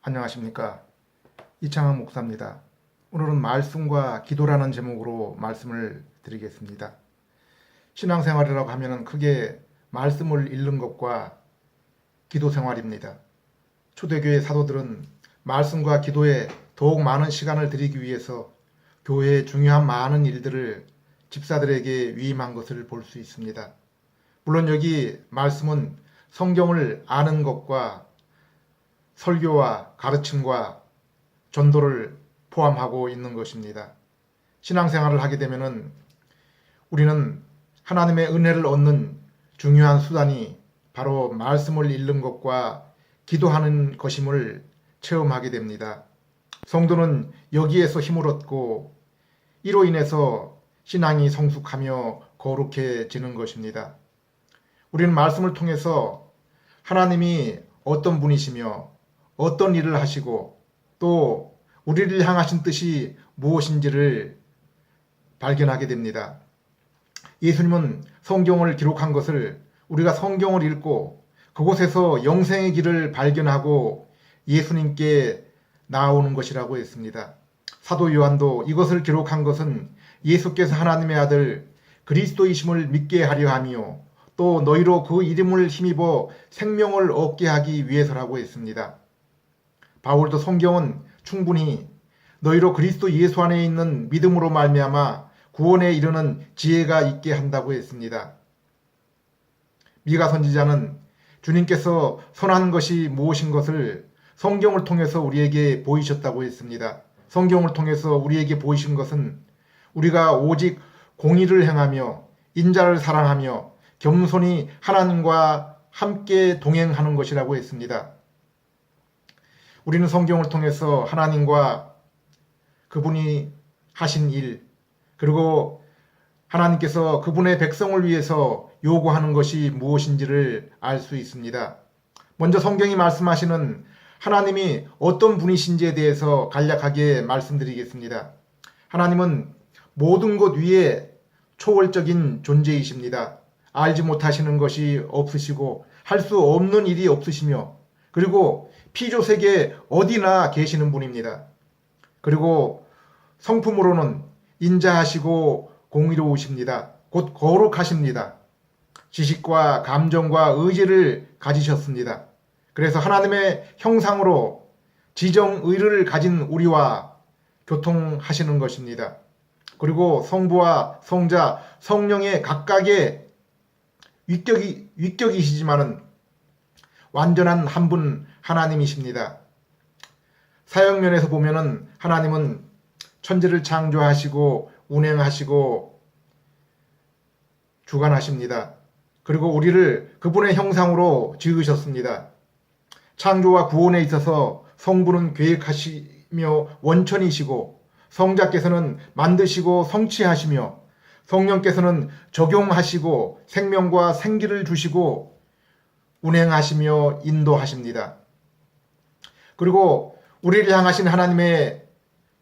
안녕하십니까. 이창환 목사입니다. 오늘은 말씀과 기도라는 제목으로 말씀을 드리겠습니다. 신앙생활이라고 하면 크게 말씀을 읽는 것과 기도 생활입니다. 초대교회 사도들은 말씀과 기도에 더욱 많은 시간을 들이기 위해서 교회의 중요한 많은 일들을 집사들에게 위임한 것을 볼 수 있습니다. 물론 여기 말씀은 성경을 아는 것과 설교와 가르침과 전도를 포함하고 있는 것입니다. 신앙생활을 하게 되면 우리는 하나님의 은혜를 얻는 중요한 수단이 바로 말씀을 읽는 것과 기도하는 것임을 체험하게 됩니다. 성도는 여기에서 힘을 얻고 이로 인해서 신앙이 성숙하며 거룩해지는 것입니다. 우리는 말씀을 통해서 하나님이 어떤 분이시며 어떤 일을 하시고 또 우리를 향하신 뜻이 무엇인지를 발견하게 됩니다. 예수님은 성경을 기록한 것을 우리가 성경을 읽고 그곳에서 영생의 길을 발견하고 예수님께 나아오는 것이라고 했습니다. 사도 요한도 이것을 기록한 것은 예수께서 하나님의 아들 그리스도이심을 믿게 하려 하며 또 너희로 그 이름을 힘입어 생명을 얻게 하기 위해서라고 했습니다. 바울도 성경은 충분히 너희로 그리스도 예수 안에 있는 믿음으로 말미암아 구원에 이르는 지혜가 있게 한다고 했습니다. 미가 선지자는 주님께서 선한 것이 무엇인 것을 성경을 통해서 우리에게 보이셨다고 했습니다. 성경을 통해서 우리에게 보이신 것은 우리가 오직 공의를 행하며 인자를 사랑하며 겸손히 하나님과 함께 동행하는 것이라고 했습니다. 우리는 성경을 통해서 하나님과 그분이 하신 일, 그리고 하나님께서 그분의 백성을 위해서 요구하는 것이 무엇인지를 알 수 있습니다. 먼저 성경이 말씀하시는 하나님이 어떤 분이신지에 대해서 간략하게 말씀드리겠습니다. 하나님은 모든 것 위에 초월적인 존재이십니다. 알지 못하시는 것이 없으시고 할 수 없는 일이 없으시며 그리고 피조세계 어디나 계시는 분입니다. 그리고 성품으로는 인자하시고 공의로우십니다. 곧 거룩하십니다. 지식과 감정과 의지를 가지셨습니다. 그래서 하나님의 형상으로 지정의를 가진 우리와 교통하시는 것입니다. 그리고 성부와 성자, 성령의 각각의 위격이시지만은 완전한 한 분 하나님이십니다. 사역면에서 보면은 하나님은 천지를 창조하시고 운행하시고 주관하십니다. 그리고 우리를 그분의 형상으로 지으셨습니다. 창조와 구원에 있어서 성부는 계획하시며 원천이시고 성자께서는 만드시고 성취하시며 성령께서는 적용하시고 생명과 생기를 주시고 운행하시며 인도하십니다. 그리고 우리를 향하신 하나님의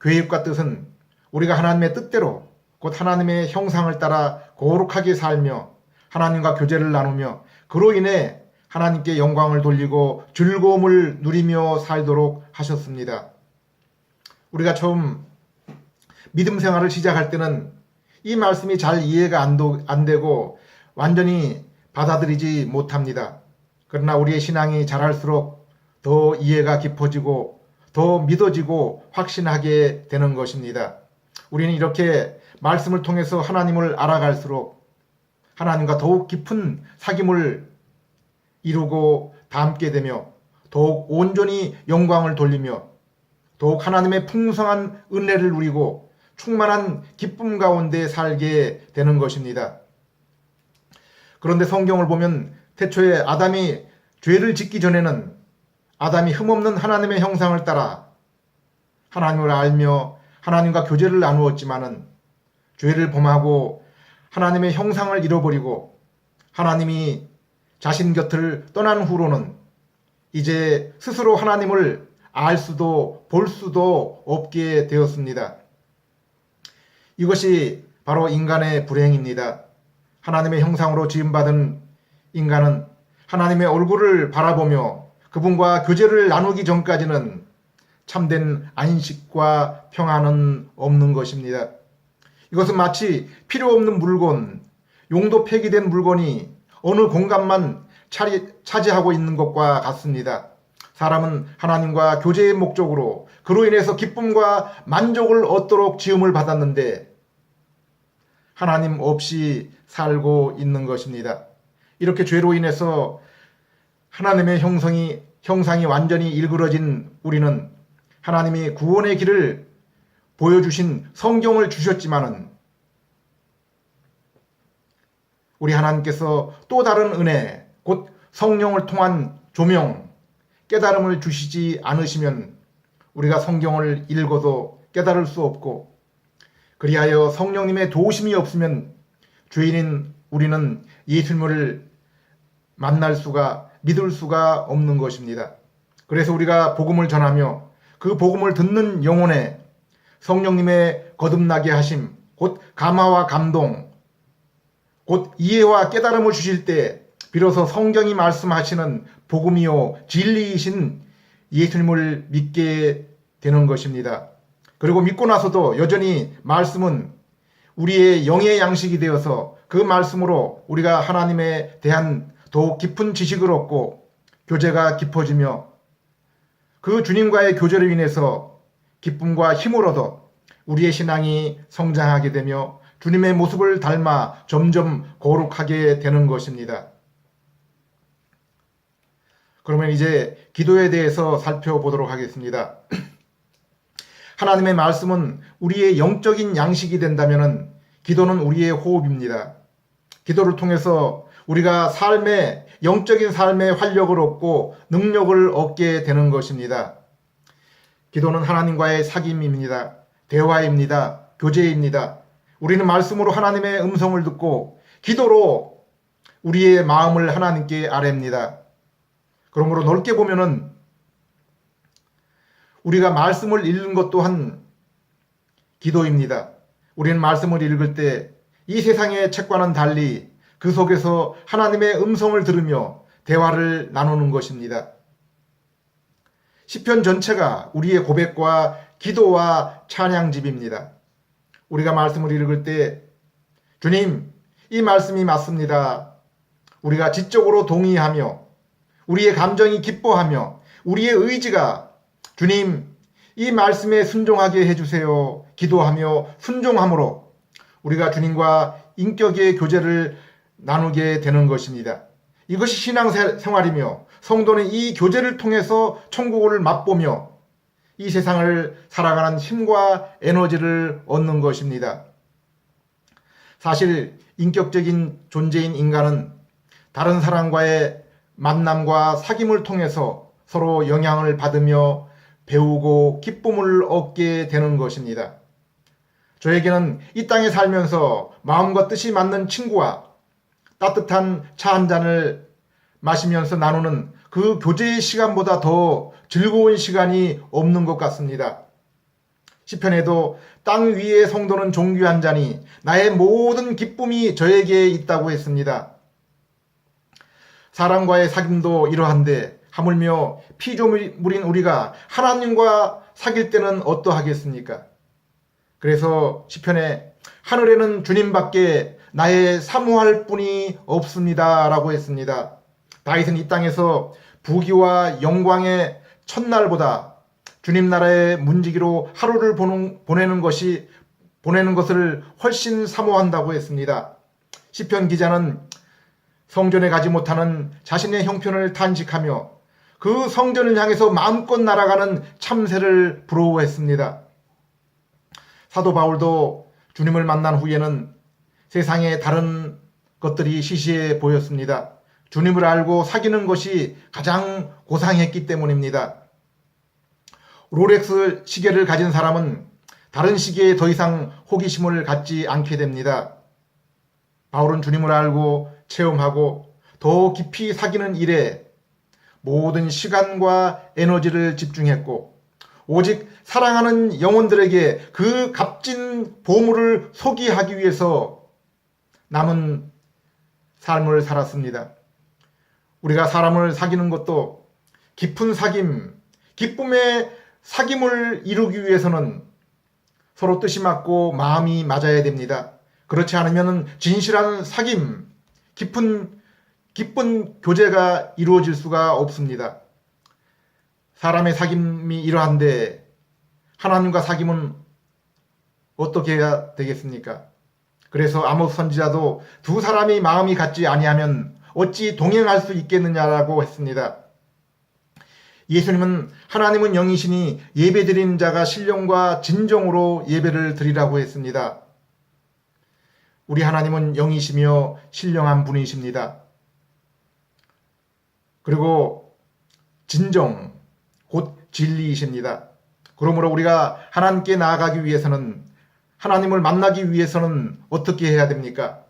계획과 뜻은 우리가 하나님의 뜻대로 곧 하나님의 형상을 따라 거룩하게 살며 하나님과 교제를 나누며 그로 인해 하나님께 영광을 돌리고 즐거움을 누리며 살도록 하셨습니다. 우리가 처음 믿음 생활을 시작할 때는 이 말씀이 잘 이해가 안 되고 완전히 받아들이지 못합니다. 그러나 우리의 신앙이 자랄수록 더 이해가 깊어지고 더 믿어지고 확신하게 되는 것입니다. 우리는 이렇게 말씀을 통해서 하나님을 알아갈수록 하나님과 더욱 깊은 사귐을 이루고 닮게 되며 더욱 온전히 영광을 돌리며 더욱 하나님의 풍성한 은혜를 누리고 충만한 기쁨 가운데 살게 되는 것입니다. 그런데 성경을 보면 태초에 아담이 죄를 짓기 전에는 아담이 흠없는 하나님의 형상을 따라 하나님을 알며 하나님과 교제를 나누었지만은 죄를 범하고 하나님의 형상을 잃어버리고 하나님이 자신 곁을 떠난 후로는 이제 스스로 하나님을 알 수도 볼 수도 없게 되었습니다. 이것이 바로 인간의 불행입니다. 하나님의 형상으로 지음받은 인간은 하나님의 얼굴을 바라보며 그분과 교제를 나누기 전까지는 참된 안식과 평안은 없는 것입니다. 이것은 마치 필요 없는 물건, 용도 폐기된 물건이 어느 공간만 차지하고 있는 것과 같습니다. 사람은 하나님과 교제의 목적으로 그로 인해서 기쁨과 만족을 얻도록 지음을 받았는데 하나님 없이 살고 있는 것입니다. 이렇게 죄로 인해서 하나님의 형상이 완전히 일그러진 우리는 하나님이 구원의 길을 보여주신 성경을 주셨지만은 우리 하나님께서 또 다른 은혜, 곧 성령을 통한 조명, 깨달음을 주시지 않으시면 우리가 성경을 읽어도 깨달을 수 없고, 그리하여 성령님의 도우심이 없으면 죄인인 우리는 예수님을 믿을 수가 없는 것입니다. 그래서 우리가 복음을 전하며 그 복음을 듣는 영혼에 성령님의 거듭나게 하심, 곧 감화와 감동, 곧 이해와 깨달음을 주실 때 비로소 성경이 말씀하시는 복음이요 진리이신 예수님을 믿게 되는 것입니다. 그리고 믿고 나서도 여전히 말씀은 우리의 영의 양식이 되어서 그 말씀으로 우리가 하나님에 대한 더욱 깊은 지식을 얻고 교제가 깊어지며 그 주님과의 교제로 인해서 기쁨과 힘을 얻어 우리의 신앙이 성장하게 되며 주님의 모습을 닮아 점점 거룩하게 되는 것입니다. 그러면 이제 기도에 대해서 살펴보도록 하겠습니다. 하나님의 말씀은 우리의 영적인 양식이 된다면 기도는 우리의 호흡입니다. 기도를 통해서 우리가 영적인 삶의 활력을 얻고 능력을 얻게 되는 것입니다. 기도는 하나님과의 사귐입니다. 대화입니다. 교제입니다. 우리는 말씀으로 하나님의 음성을 듣고 기도로 우리의 마음을 하나님께 아뢰입니다. 그러므로 넓게 보면은 우리가 말씀을 읽는 것 또한 기도입니다. 우리는 말씀을 읽을 때 이 세상의 책과는 달리 그 속에서 하나님의 음성을 들으며 대화를 나누는 것입니다. 시편 전체가 우리의 고백과 기도와 찬양집입니다. 우리가 말씀을 읽을 때 주님, 이 말씀이 맞습니다. 우리가 지적으로 동의하며 우리의 감정이 기뻐하며 우리의 의지가 주님, 이 말씀에 순종하게 해주세요. 기도하며 순종함으로 우리가 주님과 인격의 교제를 나누게 되는 것입니다. 이것이 신앙생활이며 성도는 이 교제를 통해서 천국을 맛보며 이 세상을 살아가는 힘과 에너지를 얻는 것입니다. 사실 인격적인 존재인 인간은 다른 사람과의 만남과 사귐을 통해서 서로 영향을 받으며 배우고 기쁨을 얻게 되는 것입니다. 저에게는 이 땅에 살면서 마음과 뜻이 맞는 친구와 따뜻한 차 한 잔을 마시면서 나누는 그 교제의 시간보다 더 즐거운 시간이 없는 것 같습니다. 시편에도 땅 위의 성도는 존귀한 자니 나의 모든 기쁨이 저에게 있다고 했습니다. 사람과의 사귐도 이러한데 하물며 피조물인 우리가 하나님과 사귈 때는 어떠하겠습니까? 그래서 시편에 하늘에는 주님밖에 나의 사모할 분이 없습니다 라고 했습니다. 다윗은 이 땅에서 부귀와 영광의 첫날보다 주님 나라의 문지기로 하루를 보내는 것을 훨씬 사모한다고 했습니다. 시편 기자는 성전에 가지 못하는 자신의 형편을 탄식하며 그 성전을 향해서 마음껏 날아가는 참새를 부러워했습니다. 사도 바울도 주님을 만난 후에는 세상의 다른 것들이 시시해 보였습니다. 주님을 알고 사귀는 것이 가장 고상했기 때문입니다. 롤렉스 시계를 가진 사람은 다른 시계에 더 이상 호기심을 갖지 않게 됩니다. 바울은 주님을 알고 체험하고 더 깊이 사귀는 일에 모든 시간과 에너지를 집중했고 오직 사랑하는 영혼들에게 그 값진 보물을 소개하기 위해서 남은 삶을 살았습니다. 우리가 사람을 사귀는 것도 깊은 사귐, 기쁨의 사귐을 이루기 위해서는 서로 뜻이 맞고 마음이 맞아야 됩니다. 그렇지 않으면 진실한 사귐, 깊은 교제가 이루어질 수가 없습니다. 사람의 사귐이 이러한데 하나님과 사귐은 어떻게 해야 되겠습니까? 그래서 아모스 선지자도 두 사람이 마음이 같지 아니하면 어찌 동행할 수 있겠느냐라고 했습니다. 예수님은 하나님은 영이시니 예배드리는 자가 신령과 진정으로 예배를 드리라고 했습니다. 우리 하나님은 영이시며 신령한 분이십니다. 그리고 진정, 곧 진리이십니다. 그러므로 우리가 하나님께 나아가기 위해서는, 하나님을 만나기 위해서는 어떻게 해야 됩니까?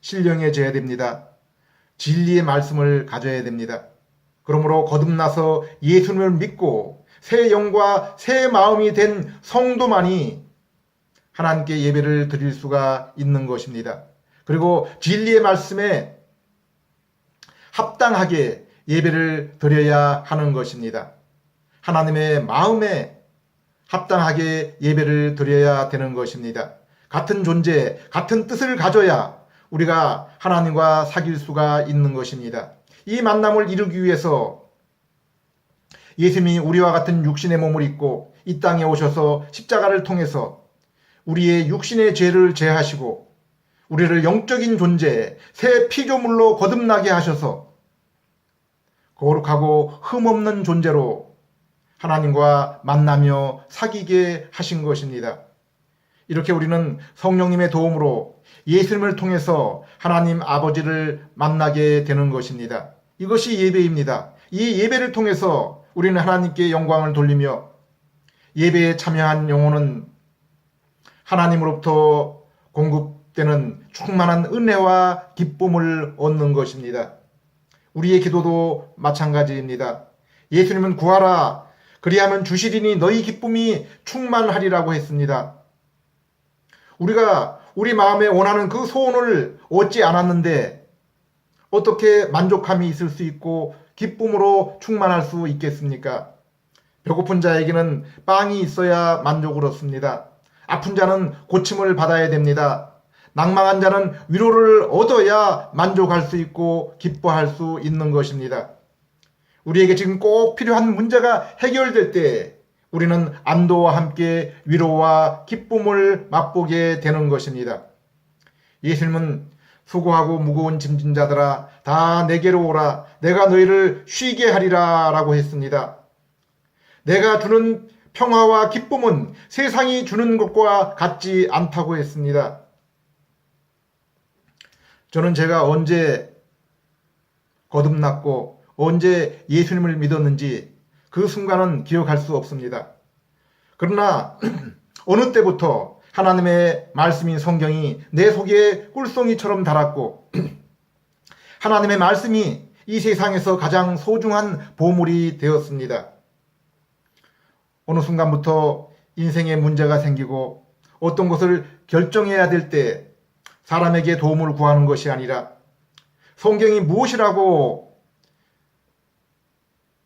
신령해져야 됩니다. 진리의 말씀을 가져야 됩니다. 그러므로 거듭나서 예수님을 믿고 새 영과 새 마음이 된 성도만이 하나님께 예배를 드릴 수가 있는 것입니다. 그리고 진리의 말씀에 합당하게 예배를 드려야 하는 것입니다. 하나님의 마음에 합당하게 예배를 드려야 되는 것입니다. 같은 존재, 같은 뜻을 가져야 우리가 하나님과 사귈 수가 있는 것입니다. 이 만남을 이루기 위해서 예수님이 우리와 같은 육신의 몸을 입고 이 땅에 오셔서 십자가를 통해서 우리의 육신의 죄를 제하시고 우리를 영적인 존재, 새 피조물로 거듭나게 하셔서 거룩하고 흠없는 존재로 하나님과 만나며 사귀게 하신 것입니다. 이렇게 우리는 성령님의 도움으로 예수님을 통해서 하나님 아버지를 만나게 되는 것입니다. 이것이 예배입니다. 이 예배를 통해서 우리는 하나님께 영광을 돌리며 예배에 참여한 영혼은 하나님으로부터 공급되는 충만한 은혜와 기쁨을 얻는 것입니다. 우리의 기도도 마찬가지입니다. 예수님은 구하라 그리하면 주시리니 너희 기쁨이 충만하리라고 했습니다. 우리가 우리 마음에 원하는 그 소원을 얻지 않았는데 어떻게 만족함이 있을 수 있고 기쁨으로 충만할 수 있겠습니까? 배고픈 자에게는 빵이 있어야 만족을 얻습니다. 아픈 자는 고침을 받아야 됩니다. 낭망한 자는 위로를 얻어야 만족할 수 있고 기뻐할 수 있는 것입니다. 우리에게 지금 꼭 필요한 문제가 해결될 때 우리는 안도와 함께 위로와 기쁨을 맛보게 되는 것입니다. 예수님은 수고하고 무거운 짐진 자들아 다 내게로 오라 내가 너희를 쉬게 하리라 라고 했습니다. 내가 주는 평화와 기쁨은 세상이 주는 것과 같지 않다고 했습니다. 저는 제가 언제 거듭났고 언제 예수님을 믿었는지 그 순간은 기억할 수 없습니다. 그러나 어느 때부터 하나님의 말씀인 성경이 내 속에 꿀송이처럼 달았고 하나님의 말씀이 이 세상에서 가장 소중한 보물이 되었습니다. 어느 순간부터 인생에 문제가 생기고 어떤 것을 결정해야 될 때 사람에게 도움을 구하는 것이 아니라 성경이 무엇이라고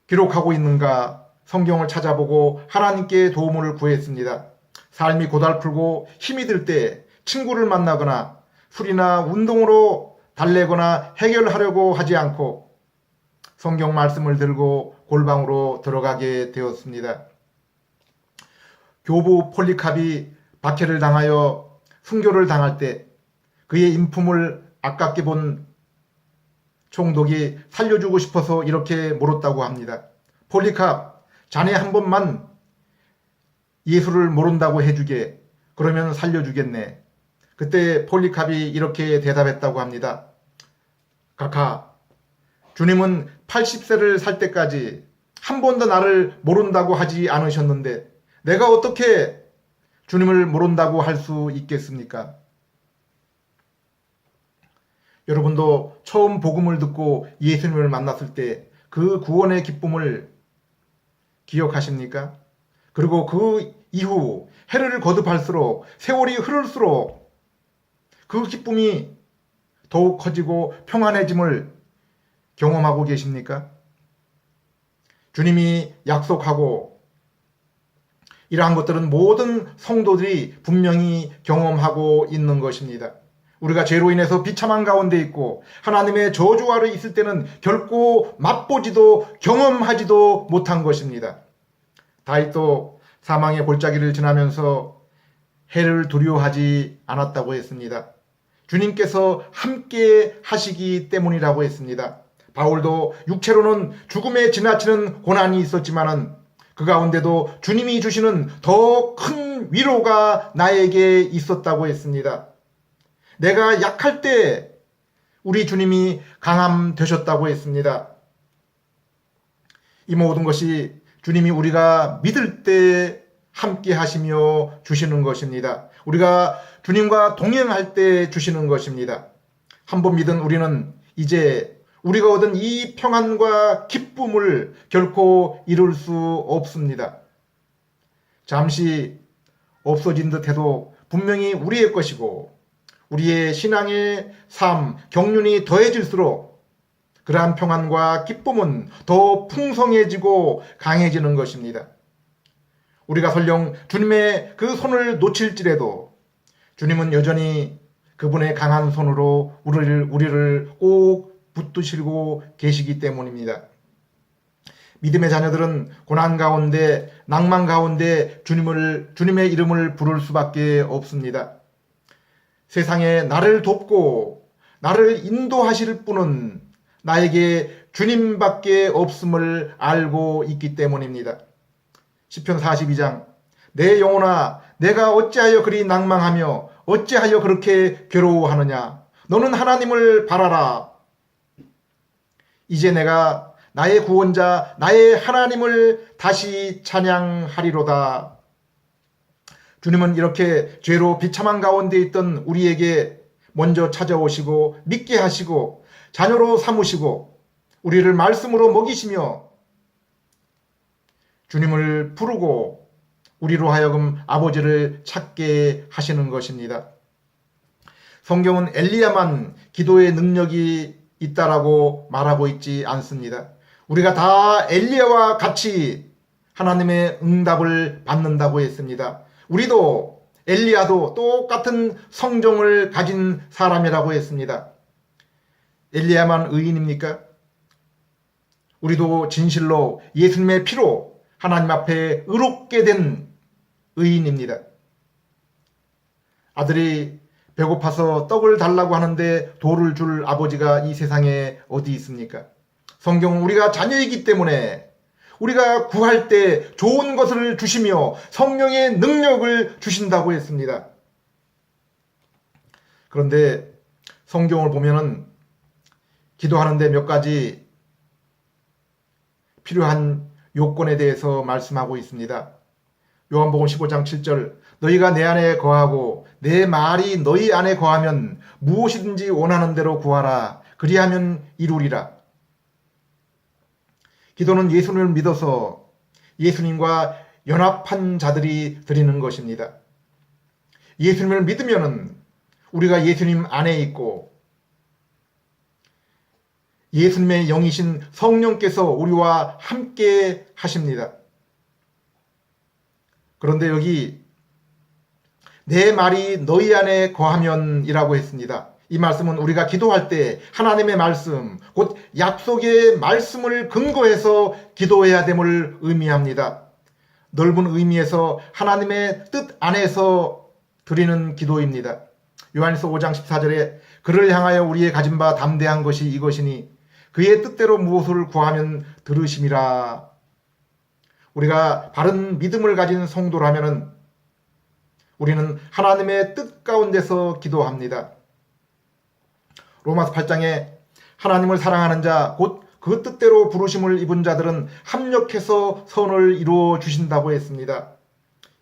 기록하고 있는가 성경을 찾아보고 하나님께 도움을 구했습니다. 삶이 고달프고 힘이 들 때 친구를 만나거나 술이나 운동으로 달래거나 해결하려고 하지 않고 성경 말씀을 들고 골방으로 들어가게 되었습니다. 교부 폴리캅이 박해를 당하여 순교를 당할 때 그의 인품을 아깝게 본 총독이 살려주고 싶어서 이렇게 물었다고 합니다. 폴리캅, 자네 한 번만 예수를 모른다고 해주게. 그러면 살려주겠네. 그때 폴리캅이 이렇게 대답했다고 합니다. 카카, 주님은 80세를 살 때까지 한 번도 나를 모른다고 하지 않으셨는데 내가 어떻게 주님을 모른다고 할 수 있겠습니까? 여러분도 처음 복음을 듣고 예수님을 만났을 때 그 구원의 기쁨을 기억하십니까? 그리고 그 이후 해를 거듭할수록 세월이 흐를수록 그 기쁨이 더욱 커지고 평안해짐을 경험하고 계십니까? 주님이 약속하고 이러한 것들은 모든 성도들이 분명히 경험하고 있는 것입니다. 우리가 죄로 인해서 비참한 가운데 있고 하나님의 저주 아래 있을 때는 결코 맛보지도 경험하지도 못한 것입니다. 다윗도 사망의 골짜기를 지나면서 해를 두려워하지 않았다고 했습니다. 주님께서 함께 하시기 때문이라고 했습니다. 바울도 육체로는 죽음에 지나치는 고난이 있었지만은 그 가운데도 주님이 주시는 더 큰 위로가 나에게 있었다고 했습니다. 내가 약할 때 우리 주님이 강함 되셨다고 했습니다. 이 모든 것이 주님이 우리가 믿을 때 함께 하시며 주시는 것입니다. 우리가 주님과 동행할 때 주시는 것입니다. 한번 믿은 우리는 이제 우리가 얻은 이 평안과 기쁨을 결코 잃을 수 없습니다. 잠시 없어진 듯해도 분명히 우리의 것이고 우리의 신앙의 삶, 경륜이 더해질수록 그러한 평안과 기쁨은 더 풍성해지고 강해지는 것입니다. 우리가 설령 주님의 그 손을 놓칠지라도 주님은 여전히 그분의 강한 손으로 우리를 꼭 붙드시고 계시기 때문입니다. 믿음의 자녀들은 고난 가운데, 낭만 가운데 주님의 이름을 부를 수밖에 없습니다. 세상에 나를 돕고 나를 인도하실 분은 나에게 주님밖에 없음을 알고 있기 때문입니다. 시편 42장 내 영혼아 내가 어찌하여 그리 낭망하며 어찌하여 그렇게 괴로워하느냐 너는 하나님을 바라라. 이제 내가 나의 구원자 나의 하나님을 다시 찬양하리로다. 주님은 이렇게 죄로 비참한 가운데 있던 우리에게 먼저 찾아오시고 믿게 하시고 자녀로 삼으시고 우리를 말씀으로 먹이시며 주님을 부르고 우리로 하여금 아버지를 찾게 하시는 것입니다. 성경은 엘리야만 기도의 능력이 있다라고 말하고 있지 않습니다. 우리가 다 엘리야와 같이 하나님의 응답을 받는다고 했습니다. 우리도 엘리야도 똑같은 성정을 가진 사람이라고 했습니다. 엘리야만 의인입니까? 우리도 진실로 예수님의 피로 하나님 앞에 의롭게 된 의인입니다. 아들이 배고파서 떡을 달라고 하는데 돌을 줄 아버지가 이 세상에 어디 있습니까? 성경은 우리가 자녀이기 때문에 우리가 구할 때 좋은 것을 주시며 성령의 능력을 주신다고 했습니다. 그런데 성경을 보면은 기도하는데 몇 가지 필요한 요건에 대해서 말씀하고 있습니다. 요한복음 15장 7절 너희가 내 안에 거하고 내 말이 너희 안에 거하면 무엇이든지 원하는 대로 구하라. 그리하면 이루리라. 기도는 예수님을 믿어서 예수님과 연합한 자들이 드리는 것입니다. 예수님을 믿으면은 우리가 예수님 안에 있고 예수님의 영이신 성령께서 우리와 함께 하십니다. 그런데 여기 내 말이 너희 안에 거하면 이라고 했습니다. 이 말씀은 우리가 기도할 때 하나님의 말씀, 곧 약속의 말씀을 근거해서 기도해야 됨을 의미합니다. 넓은 의미에서 하나님의 뜻 안에서 드리는 기도입니다. 요한일서 5장 14절에 그를 향하여 우리의 가진 바 담대한 것이 이것이니 그의 뜻대로 무엇을 구하면 들으심이라. 우리가 바른 믿음을 가진 성도라면은 우리는 하나님의 뜻 가운데서 기도합니다. 로마서 8장에 하나님을 사랑하는 자, 곧 그 뜻대로 부르심을 입은 자들은 합력해서 선을 이루어 주신다고 했습니다.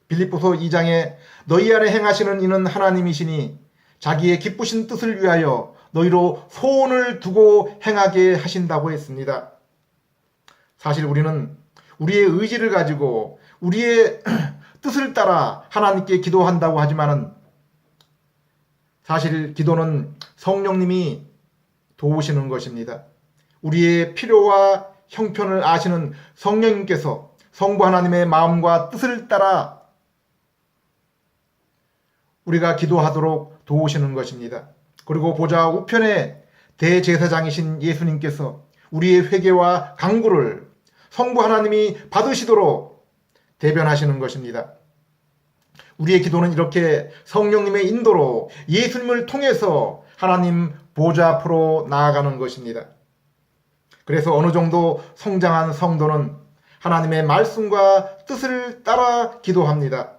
빌립보서 2장에 너희 안에 행하시는 이는 하나님이시니 자기의 기쁘신 뜻을 위하여 너희로 소원을 두고 행하게 하신다고 했습니다. 사실 우리는 우리의 의지를 가지고 우리의 뜻을 따라 하나님께 기도한다고 하지만은 사실 기도는 성령님이 도우시는 것입니다. 우리의 필요와 형편을 아시는 성령님께서 성부 하나님의 마음과 뜻을 따라 우리가 기도하도록 도우시는 것입니다. 그리고 보좌 우편에 대제사장이신 예수님께서 우리의 회개와 간구를 성부 하나님이 받으시도록 대변하시는 것입니다. 우리의 기도는 이렇게 성령님의 인도로 예수님을 통해서 하나님 보좌 앞으로 나아가는 것입니다. 그래서 어느 정도 성장한 성도는 하나님의 말씀과 뜻을 따라 기도합니다.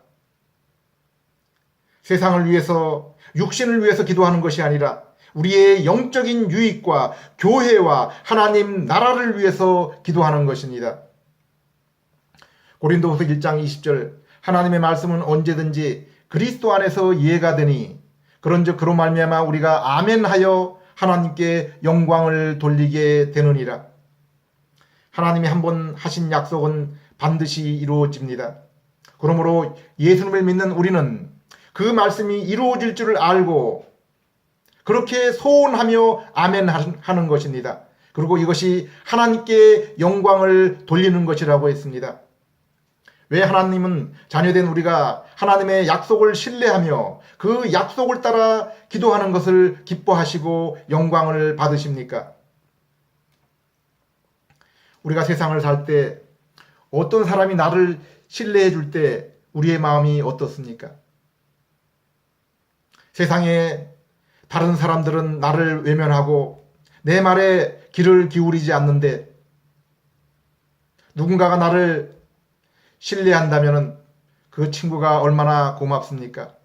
세상을 위해서, 육신을 위해서 기도하는 것이 아니라 우리의 영적인 유익과 교회와 하나님 나라를 위해서 기도하는 것입니다. 고린도후서 1장 20절 하나님의 말씀은 언제든지 그리스도 안에서 이해가 되니 그런즉 그로 말미암아 우리가 아멘하여 하나님께 영광을 돌리게 되느니라. 하나님이 한번 하신 약속은 반드시 이루어집니다. 그러므로 예수님을 믿는 우리는 그 말씀이 이루어질 줄을 알고 그렇게 소원하며 아멘하는 것입니다. 그리고 이것이 하나님께 영광을 돌리는 것이라고 했습니다. 왜 하나님은 자녀된 우리가 하나님의 약속을 신뢰하며 그 약속을 따라 기도하는 것을 기뻐하시고 영광을 받으십니까? 우리가 세상을 살 때 어떤 사람이 나를 신뢰해 줄 때 우리의 마음이 어떻습니까? 세상에 다른 사람들은 나를 외면하고 내 말에 귀를 기울이지 않는데 누군가가 나를 신뢰한다면 그 친구가 얼마나 고맙습니까?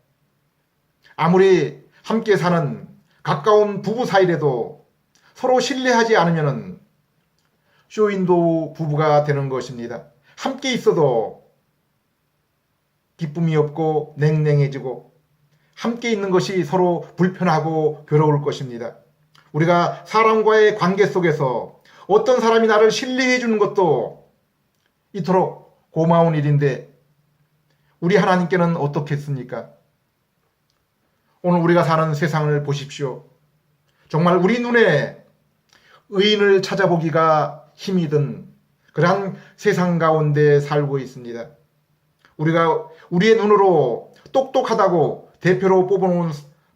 아무리 함께 사는 가까운 부부 사이라도 서로 신뢰하지 않으면 쇼윈도우 부부가 되는 것입니다. 함께 있어도 기쁨이 없고 냉랭해지고 함께 있는 것이 서로 불편하고 괴로울 것입니다. 우리가 사람과의 관계 속에서 어떤 사람이 나를 신뢰해 주는 것도 이토록 고마운 일인데 우리 하나님께는 어떻겠습니까? 오늘 우리가 사는 세상을 보십시오. 정말 우리 눈에 의인을 찾아보기가 힘이 든 그러한 세상 가운데 살고 있습니다. 우리가 우리의 눈으로 똑똑하다고 대표로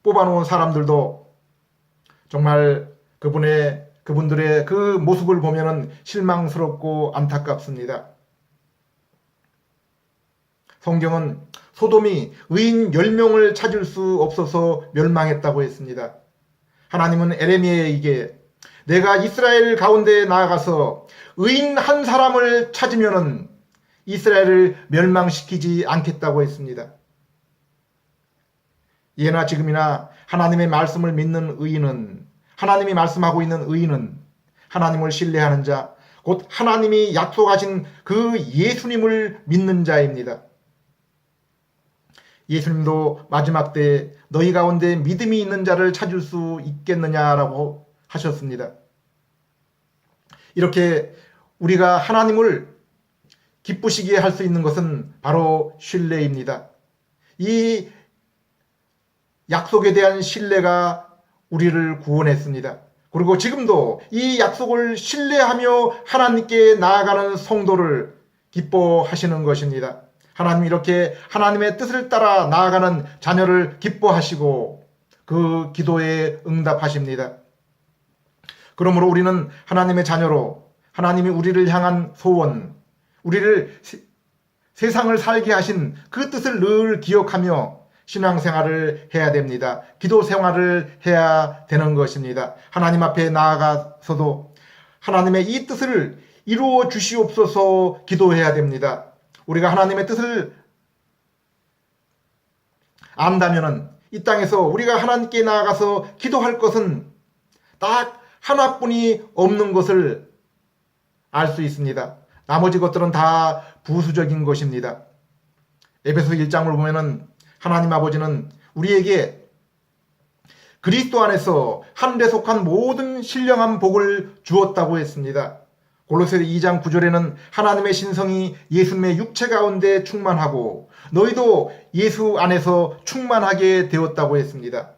뽑아놓은 사람들도 정말 그분들의 그 모습을 보면은 실망스럽고 안타깝습니다. 성경은 소돔이 의인 10명을 찾을 수 없어서 멸망했다고 했습니다. 하나님은 에레미야에게 내가 이스라엘 가운데 나아가서 의인 한 사람을 찾으면은 이스라엘을 멸망시키지 않겠다고 했습니다. 예나 지금이나 하나님의 말씀을 믿는 의인은, 하나님이 말씀하고 있는 의인은 하나님을 신뢰하는 자, 곧 하나님이 약속하신 그 예수님을 믿는 자입니다. 예수님도 마지막 때에 너희 가운데 믿음이 있는 자를 찾을 수 있겠느냐라고 하셨습니다. 이렇게 우리가 하나님을 기쁘시게 할 수 있는 것은 바로 신뢰입니다. 이 약속에 대한 신뢰가 우리를 구원했습니다. 그리고 지금도 이 약속을 신뢰하며 하나님께 나아가는 성도를 기뻐하시는 것입니다. 하나님 이렇게 하나님의 뜻을 따라 나아가는 자녀를 기뻐하시고 그 기도에 응답하십니다. 그러므로 우리는 하나님의 자녀로 하나님이 우리를 향한 소원, 우리를 세상을 살게 하신 그 뜻을 늘 기억하며 신앙생활을 해야 됩니다. 기도 생활을 해야 되는 것입니다. 하나님 앞에 나아가서도 하나님의 이 뜻을 이루어 주시옵소서 기도해야 됩니다. 우리가 하나님의 뜻을 안다면은 이 땅에서 우리가 하나님께 나아가서 기도할 것은 딱 하나뿐이 없는 것을 알 수 있습니다. 나머지 것들은 다 부수적인 것입니다. 에베소 1장을 보면은 하나님 아버지는 우리에게 그리스도 안에서 하늘에 속한 모든 신령한 복을 주었다고 했습니다. 골로새서 2장 9절에는 하나님의 신성이 예수님의 육체 가운데 충만하고 너희도 예수 안에서 충만하게 되었다고 했습니다.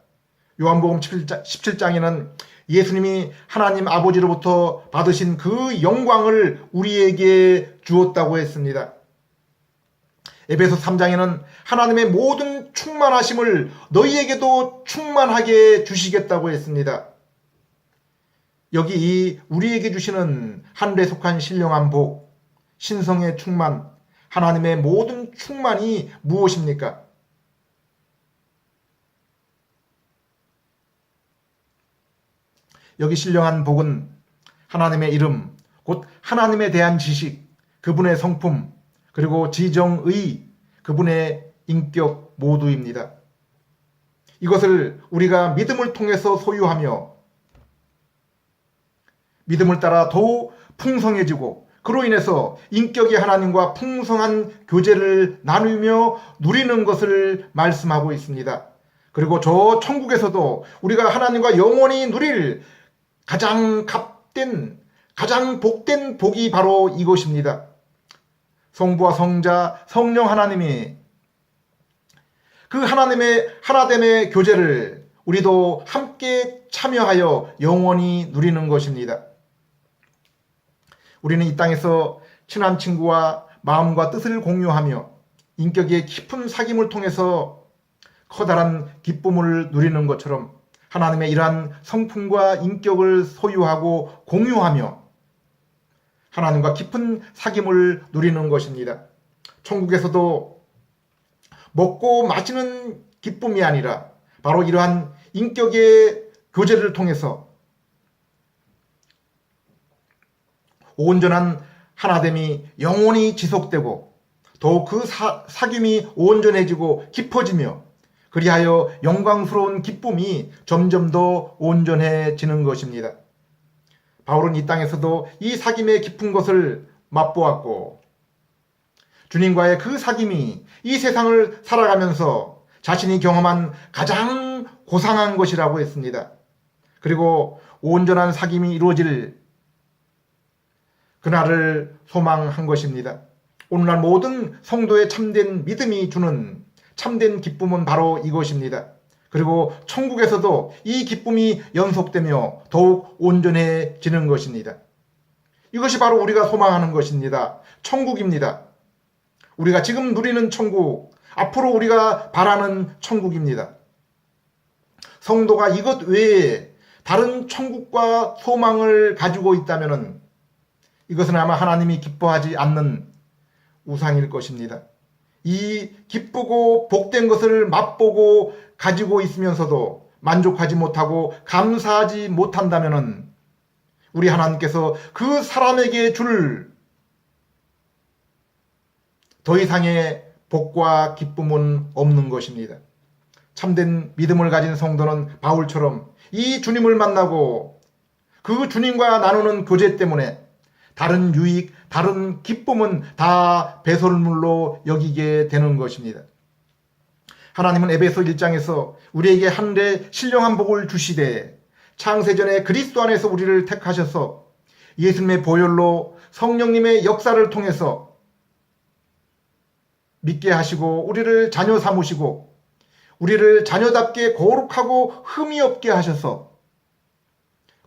요한복음 17장에는 예수님이 하나님 아버지로부터 받으신 그 영광을 우리에게 주었다고 했습니다. 에베소 3장에는 하나님의 모든 충만하심을 너희에게도 충만하게 주시겠다고 했습니다. 여기 이 우리에게 주시는 하늘에 속한 신령한 복, 신성의 충만, 하나님의 모든 충만이 무엇입니까? 여기 신령한 복은 하나님의 이름, 곧 하나님에 대한 지식, 그분의 성품, 그리고 지정의, 그분의 인격 모두입니다. 이것을 우리가 믿음을 통해서 소유하며 믿음을 따라 더욱 풍성해지고 그로 인해서 인격이 하나님과 풍성한 교제를 나누며 누리는 것을 말씀하고 있습니다. 그리고 저 천국에서도 우리가 하나님과 영원히 누릴 가장 값된, 가장 복된 복이 바로 이것입니다. 성부와 성자, 성령 하나님이 그 하나님의 하나됨의 교제를 우리도 함께 참여하여 영원히 누리는 것입니다. 우리는 이 땅에서 친한 친구와 마음과 뜻을 공유하며 인격의 깊은 사귐을 통해서 커다란 기쁨을 누리는 것처럼 하나님의 이러한 성품과 인격을 소유하고 공유하며 하나님과 깊은 사귐을 누리는 것입니다. 천국에서도 먹고 마시는 기쁨이 아니라 바로 이러한 인격의 교제를 통해서 온전한 하나됨이 영원히 지속되고 더욱 그 사귐이 온전해지고 깊어지며 그리하여 영광스러운 기쁨이 점점 더 온전해지는 것입니다. 바울은 이 땅에서도 이 사귐의 깊은 것을 맛보았고 주님과의 그 사귐이 이 세상을 살아가면서 자신이 경험한 가장 고상한 것이라고 했습니다. 그리고 온전한 사귐이 이루어질 그날을 소망한 것입니다. 오늘날 모든 성도의 참된 믿음이 주는 참된 기쁨은 바로 이것입니다. 그리고 천국에서도 이 기쁨이 연속되며 더욱 온전해지는 것입니다. 이것이 바로 우리가 소망하는 것입니다. 천국입니다. 우리가 지금 누리는 천국, 앞으로 우리가 바라는 천국입니다. 성도가 이것 외에 다른 천국과 소망을 가지고 있다면 이것은 아마 하나님이 기뻐하지 않는 우상일 것입니다. 이 기쁘고 복된 것을 맛보고 가지고 있으면서도 만족하지 못하고 감사하지 못한다면 우리 하나님께서 그 사람에게 줄 더 이상의 복과 기쁨은 없는 것입니다. 참된 믿음을 가진 성도는 바울처럼 이 주님을 만나고 그 주님과 나누는 교제 때문에 다른 유익, 다른 기쁨은 다 배설물로 여기게 되는 것입니다. 하나님은 에베소 1장에서 우리에게 하늘의 신령한 복을 주시되 창세전에 그리스도 안에서 우리를 택하셔서 예수님의 보혈로 성령님의 역사를 통해서 믿게 하시고 우리를 자녀 삼으시고 우리를 자녀답게 거룩하고 흠이 없게 하셔서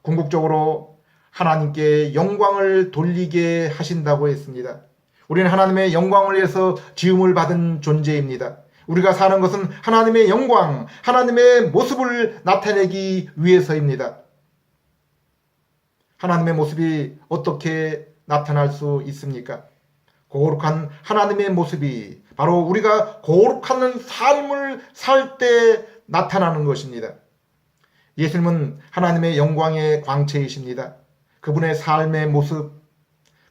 궁극적으로 하나님께 영광을 돌리게 하신다고 했습니다. 우리는 하나님의 영광을 위해서 지음을 받은 존재입니다. 우리가 사는 것은 하나님의 영광, 하나님의 모습을 나타내기 위해서입니다. 하나님의 모습이 어떻게 나타날 수 있습니까? 거룩한 하나님의 모습이 바로 우리가 거룩한 삶을 살 때 나타나는 것입니다. 예수님은 하나님의 영광의 광채이십니다. 그분의 삶의 모습,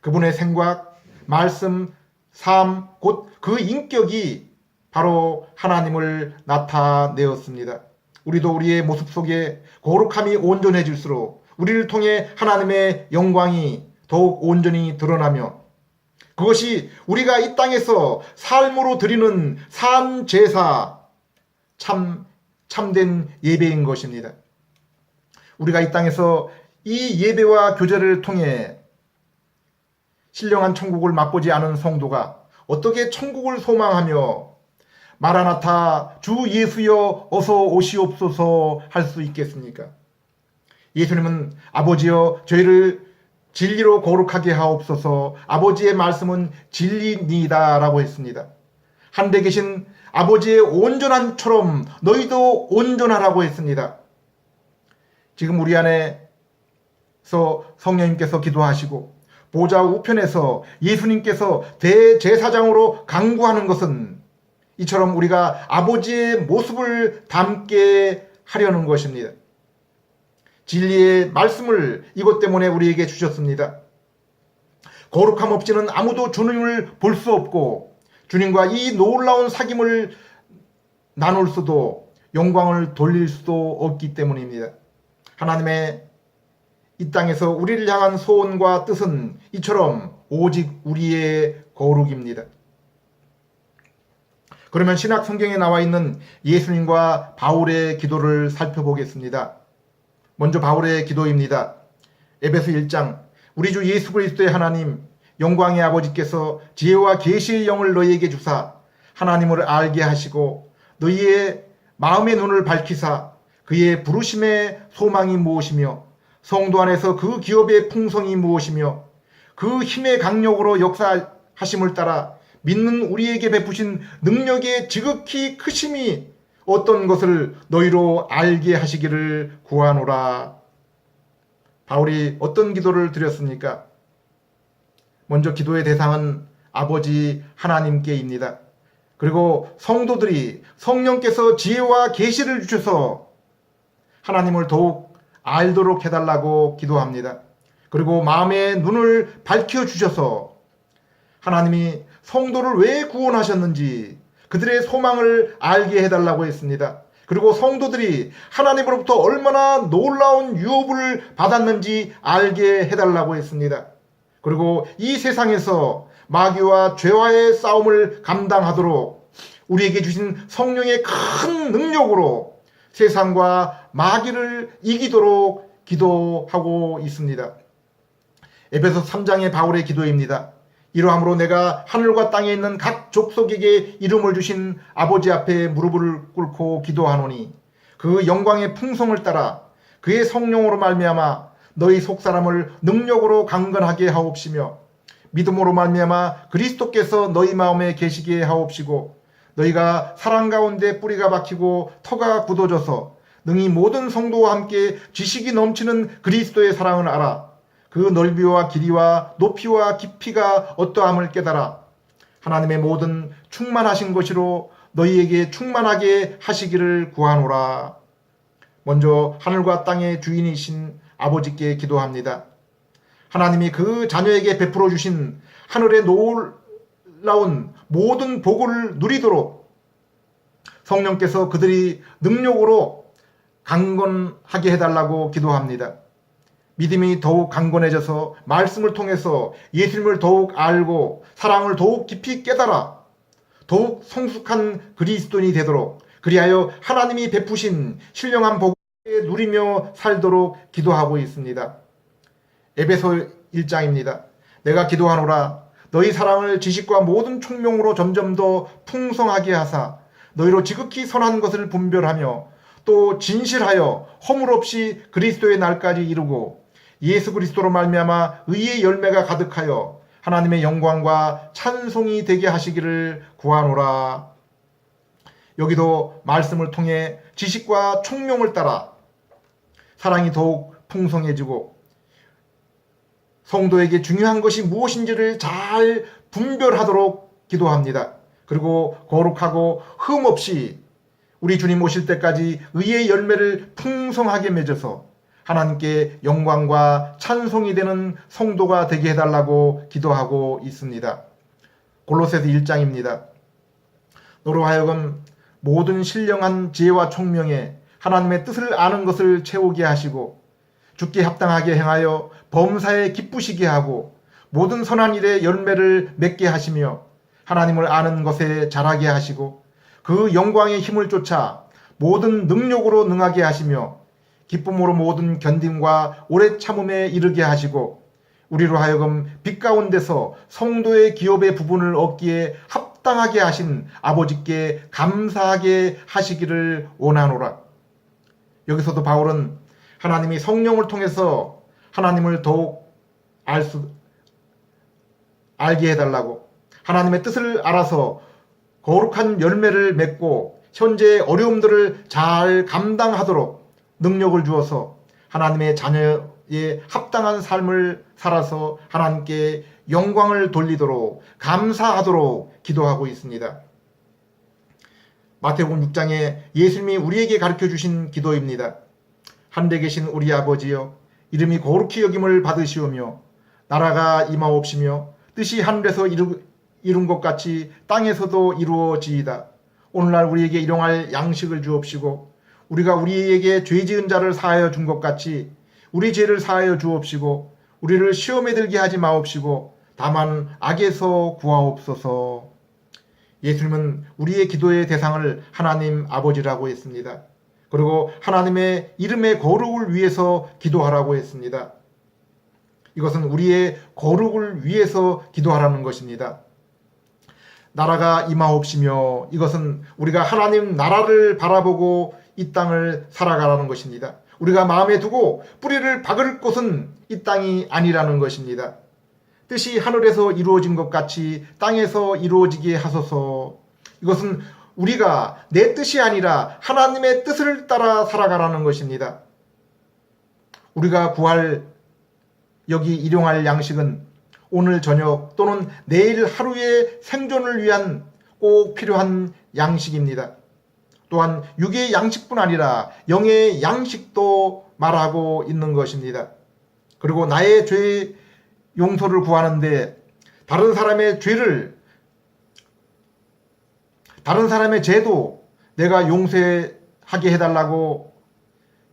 그분의 생각, 말씀, 삶, 곧 그 인격이 바로 하나님을 나타내었습니다. 우리도 우리의 모습 속에 거룩함이 온전해질수록 우리를 통해 하나님의 영광이 더욱 온전히 드러나며 그것이 우리가 이 땅에서 삶으로 드리는 산 제사, 참된 예배인 것입니다. 우리가 이 땅에서 이 예배와 교제를 통해 신령한 천국을 맛보지 않은 성도가 어떻게 천국을 소망하며 마라나타 주 예수여 어서 오시옵소서 할 수 있겠습니까? 예수님은 아버지여 저희를 진리로 거룩하게 하옵소서, 아버지의 말씀은 진리니이다 라고 했습니다. 하늘에 계신 아버지의 온전함처럼 너희도 온전하라고 했습니다. 지금 우리 안에서 성령님께서 기도하시고 보좌 우편에서 예수님께서 대제사장으로 강구하는 것은 이처럼 우리가 아버지의 모습을 담게 하려는 것입니다. 진리의 말씀을 이것 때문에 우리에게 주셨습니다. 거룩함 없이는 아무도 주님을 볼 수 없고 주님과 이 놀라운 사귐을 나눌 수도 영광을 돌릴 수도 없기 때문입니다. 하나님의 이 땅에서 우리를 향한 소원과 뜻은 이처럼 오직 우리의 거룩입니다. 그러면 신약 성경에 나와 있는 예수님과 바울의 기도를 살펴보겠습니다. 먼저 바울의 기도입니다. 에베소 1장 우리 주 예수 그리스도의 하나님 영광의 아버지께서 지혜와 계시의 영을 너희에게 주사 하나님을 알게 하시고 너희의 마음의 눈을 밝히사 그의 부르심의 소망이 무엇이며 성도 안에서 그 기업의 풍성이 무엇이며 그 힘의 강력으로 역사하심을 따라 믿는 우리에게 베푸신 능력의 지극히 크심이 어떤 것을 너희로 알게 하시기를 구하노라. 바울이 어떤 기도를 드렸습니까? 먼저 기도의 대상은 아버지 하나님께입니다. 그리고 성도들이 성령께서 지혜와 계시를 주셔서 하나님을 더욱 알도록 해달라고 기도합니다. 그리고 마음의 눈을 밝혀주셔서 하나님이 성도를 왜 구원하셨는지 그들의 소망을 알게 해달라고 했습니다. 그리고 성도들이 하나님으로부터 얼마나 놀라운 유업을 받았는지 알게 해달라고 했습니다. 그리고 이 세상에서 마귀와 죄와의 싸움을 감당하도록 우리에게 주신 성령의 큰 능력으로 세상과 마귀를 이기도록 기도하고 있습니다. 에베소 3장의 바울의 기도입니다. 이러함으로 내가 하늘과 땅에 있는 각 족속에게 이름을 주신 아버지 앞에 무릎을 꿇고 기도하노니 그 영광의 풍성을 따라 그의 성령으로 말미암아 너희 속사람을 능력으로 강건하게 하옵시며 믿음으로 말미암아 그리스도께서 너희 마음에 계시게 하옵시고 너희가 사랑 가운데 뿌리가 박히고 터가 굳어져서 능히 모든 성도와 함께 지식이 넘치는 그리스도의 사랑을 알아 그 넓이와 길이와 높이와 깊이가 어떠함을 깨달아 하나님의 모든 충만하신 것으로 너희에게 충만하게 하시기를 구하노라. 먼저 하늘과 땅의 주인이신 아버지께 기도합니다. 하나님이 그 자녀에게 베풀어 주신 하늘의 놀라운 모든 복을 누리도록 성령께서 그들이 능력으로 강건하게 해달라고 기도합니다. 믿음이 더욱 강건해져서 말씀을 통해서 예수님을 더욱 알고 사랑을 더욱 깊이 깨달아 더욱 성숙한 그리스도인이 되도록 그리하여 하나님이 베푸신 신령한 복을 누리며 살도록 기도하고 있습니다. 에베소 1장입니다. 내가 기도하노라 너희 사랑을 지식과 모든 총명으로 점점 더 풍성하게 하사 너희로 지극히 선한 것을 분별하며 또 진실하여 허물 없이 그리스도의 날까지 이루고 예수 그리스도로 말미암아 의의 열매가 가득하여 하나님의 영광과 찬송이 되게 하시기를 구하노라. 여기도 말씀을 통해 지식과 총명을 따라 사랑이 더욱 풍성해지고 성도에게 중요한 것이 무엇인지를 잘 분별하도록 기도합니다. 그리고 거룩하고 흠 없이 우리 주님 오실 때까지 의의 열매를 풍성하게 맺어서 하나님께 영광과 찬송이 되는 성도가 되게 해달라고 기도하고 있습니다. 골로새서 1장입니다. 너로 하여금 모든 신령한 지혜와 총명에 하나님의 뜻을 아는 것을 채우게 하시고 주께 합당하게 행하여 범사에 기쁘시게 하고 모든 선한 일에 열매를 맺게 하시며 하나님을 아는 것에 자라게 하시고 그 영광의 힘을 쫓아 모든 능력으로 능하게 하시며 기쁨으로 모든 견딤과 오래 참음에 이르게 하시고 우리로 하여금 빛 가운데서 성도의 기업의 부분을 얻기에 합당하게 하신 아버지께 감사하게 하시기를 원하노라. 여기서도 바울은 하나님이 성령을 통해서 하나님을 더욱 알게 해달라고 하나님의 뜻을 알아서 거룩한 열매를 맺고 현재의 어려움들을 잘 감당하도록 능력을 주어서 하나님의 자녀의 합당한 삶을 살아서 하나님께 영광을 돌리도록 감사하도록 기도하고 있습니다. 마태복음 6장에 예수님이 우리에게 가르쳐 주신 기도입니다. 하늘에 계신 우리 아버지여, 이름이 거룩히 여김을 받으시오며 나라가 임하옵시며 뜻이 하늘에서 이룬 것 같이 땅에서도 이루어지이다. 오늘날 우리에게 일용할 양식을 주옵시고 우리가 우리에게 죄 지은 자를 사하여 준 것 같이 우리 죄를 사하여 주옵시고 우리를 시험에 들게 하지 마옵시고 다만 악에서 구하옵소서. 예수님은 우리의 기도의 대상을 하나님 아버지라고 했습니다. 그리고 하나님의 이름의 거룩을 위해서 기도하라고 했습니다. 이것은 우리의 거룩을 위해서 기도하라는 것입니다. 나라가 임하옵시며 이것은 우리가 하나님 나라를 바라보고 이 땅을 살아가라는 것입니다. 우리가 마음에 두고 뿌리를 박을 곳은 이 땅이 아니라는 것입니다. 뜻이 하늘에서 이루어진 것 같이 땅에서 이루어지게 하소서. 이것은 우리가 내 뜻이 아니라 하나님의 뜻을 따라 살아가라는 것입니다. 우리가 구할 여기 일용할 양식은 오늘 저녁 또는 내일 하루의 생존을 위한 꼭 필요한 양식입니다. 또한 육의 양식뿐 아니라 영의 양식도 말하고 있는 것입니다. 그리고 나의 죄 용서를 구하는데 다른 사람의 죄도 내가 용서하게 해달라고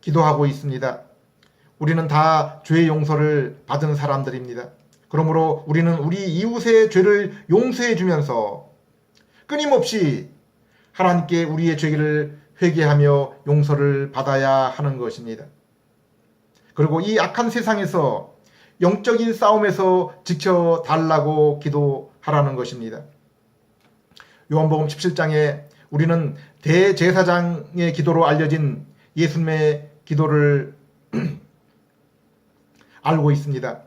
기도하고 있습니다. 우리는 다 죄 용서를 받은 사람들입니다. 그러므로 우리는 우리 이웃의 죄를 용서해 주면서 끊임없이 하나님께 우리의 죄를 회개하며 용서를 받아야 하는 것입니다. 그리고 이 악한 세상에서 영적인 싸움에서 지켜달라고 기도하라는 것입니다. 요한복음 17장에 우리는 대제사장의 기도로 알려진 예수님의 기도를 알고 있습니다.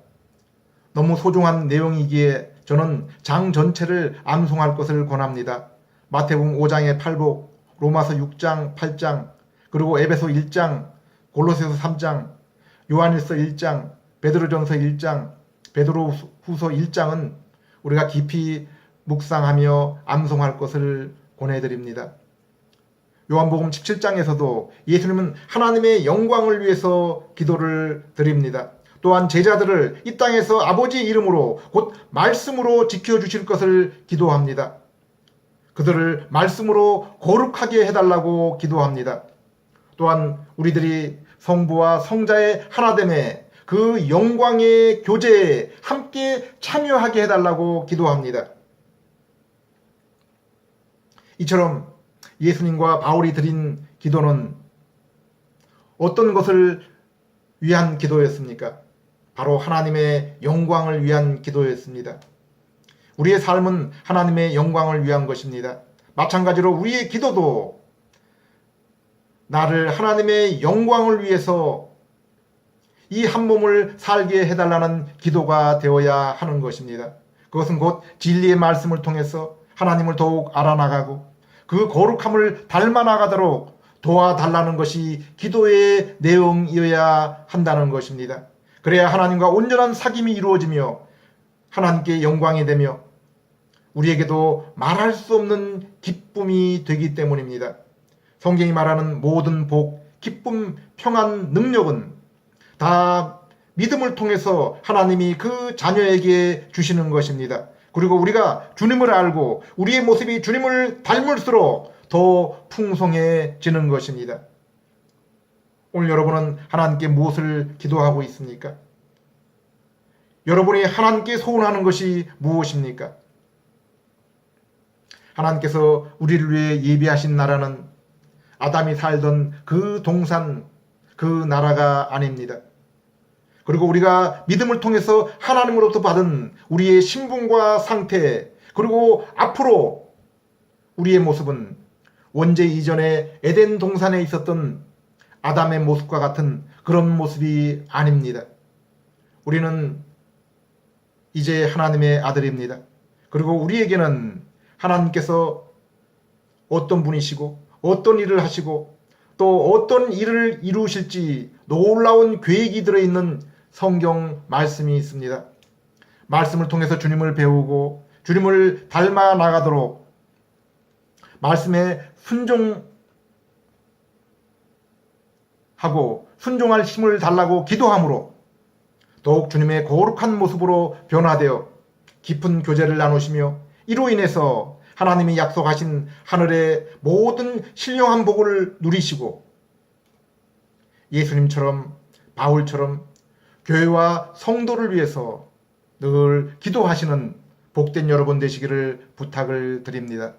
너무 소중한 내용이기에 저는 장 전체를 암송할 것을 권합니다. 마태복음 5장의 팔복, 로마서 6장 8장, 그리고 에베소 1장, 골로새서 3장, 요한일서 1장, 베드로전서 1장, 베드로후서 1장은 우리가 깊이 묵상하며 암송할 것을 권해드립니다. 요한복음 17장에서도 예수님은 하나님의 영광을 위해서 기도를 드립니다. 또한 제자들을 이 땅에서 아버지의 이름으로 곧 말씀으로 지켜주실 것을 기도합니다. 그들을 말씀으로 거룩하게 해달라고 기도합니다. 또한 우리들이 성부와 성자의 하나됨에 그 영광의 교제에 함께 참여하게 해달라고 기도합니다. 이처럼 예수님과 바울이 드린 기도는 어떤 것을 위한 기도였습니까? 바로 하나님의 영광을 위한 기도였습니다. 우리의 삶은 하나님의 영광을 위한 것입니다. 마찬가지로 우리의 기도도 나를 하나님의 영광을 위해서 이 한 몸을 살게 해달라는 기도가 되어야 하는 것입니다. 그것은 곧 진리의 말씀을 통해서 하나님을 더욱 알아나가고 그 거룩함을 닮아나가도록 도와달라는 것이 기도의 내용이어야 한다는 것입니다. 그래야 하나님과 온전한 사귐이 이루어지며 하나님께 영광이 되며 우리에게도 말할 수 없는 기쁨이 되기 때문입니다. 성경이 말하는 모든 복, 기쁨, 평안, 능력은 다 믿음을 통해서 하나님이 그 자녀에게 주시는 것입니다. 그리고 우리가 주님을 알고 우리의 모습이 주님을 닮을수록 더 풍성해지는 것입니다. 오늘 여러분은 하나님께 무엇을 기도하고 있습니까? 여러분이 하나님께 소원하는 것이 무엇입니까? 하나님께서 우리를 위해 예비하신 나라는 아담이 살던 그 동산, 그 나라가 아닙니다. 그리고 우리가 믿음을 통해서 하나님으로부터 받은 우리의 신분과 상태, 그리고 앞으로 우리의 모습은 원죄 이전에 에덴 동산에 있었던 아담의 모습과 같은 그런 모습이 아닙니다. 우리는 이제 하나님의 아들입니다. 그리고 우리에게는 하나님께서 어떤 분이시고 어떤 일을 하시고 또 어떤 일을 이루실지 놀라운 계획이 들어있는 성경 말씀이 있습니다. 말씀을 통해서 주님을 배우고 주님을 닮아 나가도록 말씀에 순종할 힘을 달라고 기도함으로 더욱 주님의 거룩한 모습으로 변화되어 깊은 교제를 나누시며 이로 인해서 하나님이 약속하신 하늘의 모든 신령한 복을 누리시고 예수님처럼 바울처럼 교회와 성도를 위해서 늘 기도하시는 복된 여러분 되시기를 부탁을 드립니다.